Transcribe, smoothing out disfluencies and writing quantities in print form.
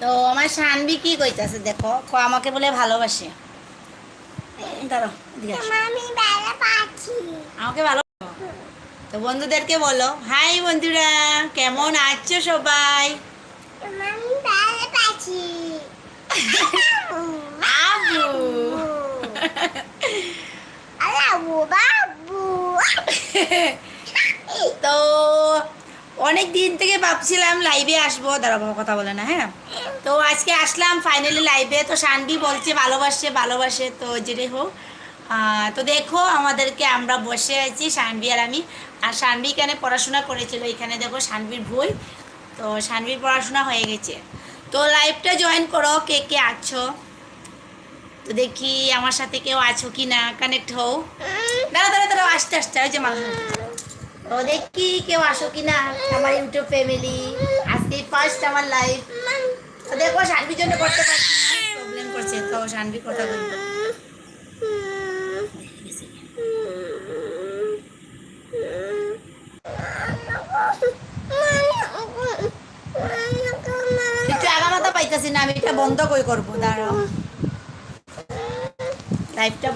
তো আমার শানবি কি কইতাছে দেখো, আমাকে বলে ভালোবাসে। দাঁড়াও, এদিকে আসো। আমাকে ভালো। তো বন্ধুদেরকে বলো হাই বন্ধুরা, কেমন আছো সবাই? আবু তো অনেক দিন থেকে ভাবছিলাম লাইভে আসবো, দাঁড়া বাবা কথা বলে না, হ্যাঁ। তো আজকে আসলাম ফাইনালি লাইভে। তো শানবি বলছে ভালোবাসে ভালোবাসে, তো যেটাই হোক। তো দেখো আমাদেরকে, আমরা বসে আছি শানবি আর আমি। আর শানবি এখানে পড়াশোনা করেছিল, এখানে দেখো শানবির বই। তো শানবির পড়াশোনা হয়ে গেছে। তো লাইভটা জয়েন করো কে কে আছো। তো দেখি আমার সাথে কেউ আছো কি না, কানেক্ট হও। দাঁড়া দাঁড়া দাঁড়া, আস্তে আস্তে, ওই যে মানুষ। তো দেখি কেউ আসো কি না আমার ইউটিউব ফ্যামিলি। আজকে ফার্স্ট আমার লাইভ। তো দেখো শানবির জন্য করতে পারছি না, প্রবলেম করছে, তো শানবি কথা বলবো। একটু আগামাথা পাইতেছি না, আমি এটা বন্ধ করে করবো, দাঁড়াও লাইভটা।